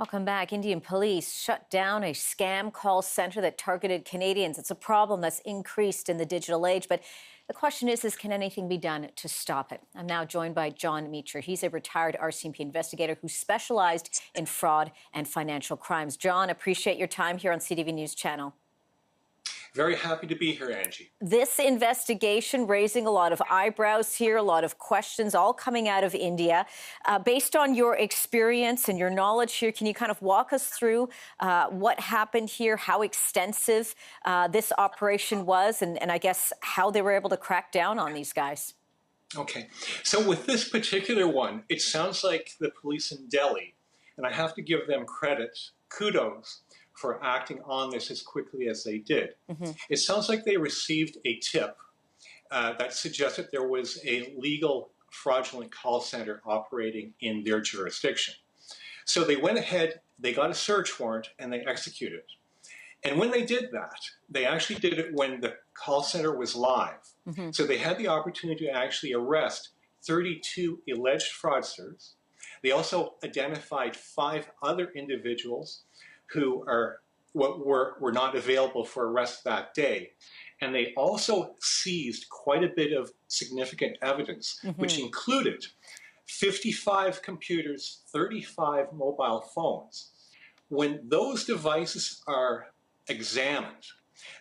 Welcome back. Indian police shut down a scam call center that targeted Canadians. It's a problem that's increased in the digital age, but the question is can anything be done to stop it? I'm now joined by John Mecher. He's a retired RCMP investigator who specialized in fraud and financial crimes. John, appreciate your time here on CTV News Channel. Very happy to be here, Angie. This investigation raising a lot of eyebrows here, a lot of questions, all coming out of India. Based on your experience and your knowledge here, can you kind of walk us through what happened here, how extensive this operation was, and I guess how they were able to crack down on these guys? Okay, so with this particular one, it sounds like the police in Delhi, and I have to give them kudos, for acting on this as quickly as they did. It sounds like they received a tip that suggested there was a legal fraudulent call center operating in their jurisdiction. So they went ahead, they got a search warrant, and they executed it. And when they did that, they actually did it when the call center was live. So they had the opportunity to actually arrest 32 alleged fraudsters. They also identified 5 other individuals who were not available for arrest that day. And they also seized quite a bit of significant evidence, which included 55 computers, 35 mobile phones. When those devices are examined,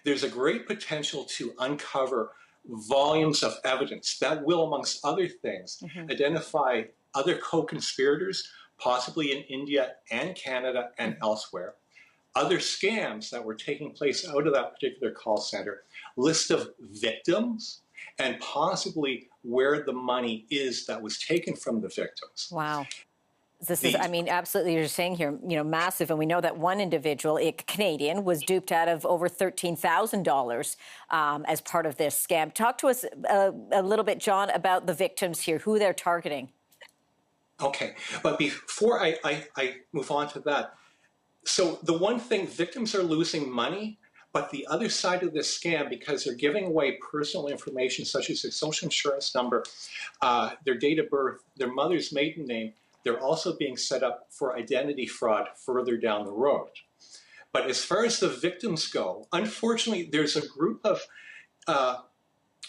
there's a great potential to uncover volumes of evidence that will, amongst other things, identify other co-conspirators, possibly in India and Canada and elsewhere, other scams that were taking place out of that particular call center, list of victims, and possibly where the money is that was taken from the victims. Wow. This is, I mean, absolutely, you're saying here, massive. And we know that one individual, a Canadian, was duped out of over $13,000 as part of this scam. Talk to us a little bit, John, about the victims here, who they're targeting. Okay, but before I move on to that, so the one thing, victims are losing money, but the other side of this scam, because they're giving away personal information such as their social insurance number, their date of birth, their mother's maiden name, they're also being set up for identity fraud further down the road. But as far as the victims go, unfortunately, there's a group of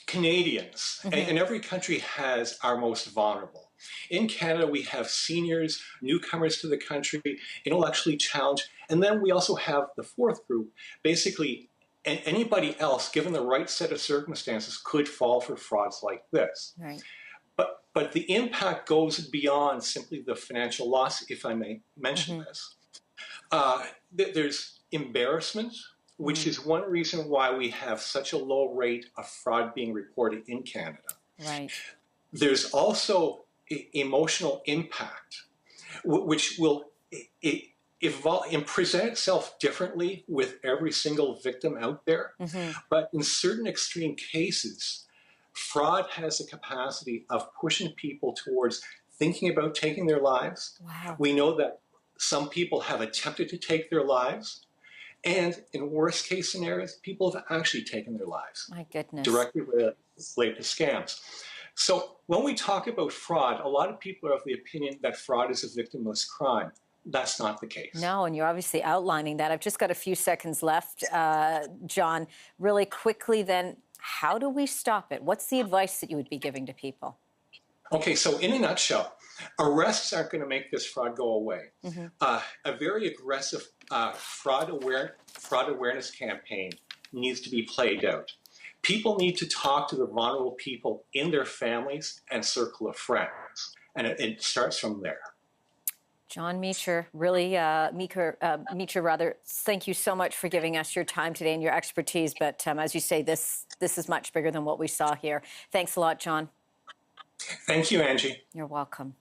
Canadians, and every country has our most vulnerable. In Canada, we have seniors, newcomers to the country, intellectually challenged, and then we also have the fourth group. Basically, anybody else, given the right set of circumstances, could fall for frauds like this. Right. But the impact goes beyond simply the financial loss, if I may mention this. There's embarrassment, which is one reason why we have such a low rate of fraud being reported in Canada. Right. There's also emotional impact, which will evolve and present itself differently with every single victim out there. But in certain extreme cases, fraud has the capacity of pushing people towards thinking about taking their lives. Wow. We know that some people have attempted to take their lives, and in worst case scenarios, people have actually taken their lives. My goodness. Directly related to scams. So when we talk about fraud, a lot of people are of the opinion that fraud is a victimless crime. That's not the case. No, and you're obviously outlining that. I've just got a few seconds left, John. Really quickly then, how do we stop it? What's the advice that you would be giving to people? Okay, so in a nutshell, arrests aren't going to make this fraud go away. A very aggressive fraud awareness campaign needs to be played out. People need to talk to the vulnerable people in their families and circle of friends, and it starts from there. John Mecher, really, Mecher, thank you so much for giving us your time today and your expertise. But as you say, this is much bigger than what we saw here. Thanks a lot, John. Thank you, Angie. You're welcome.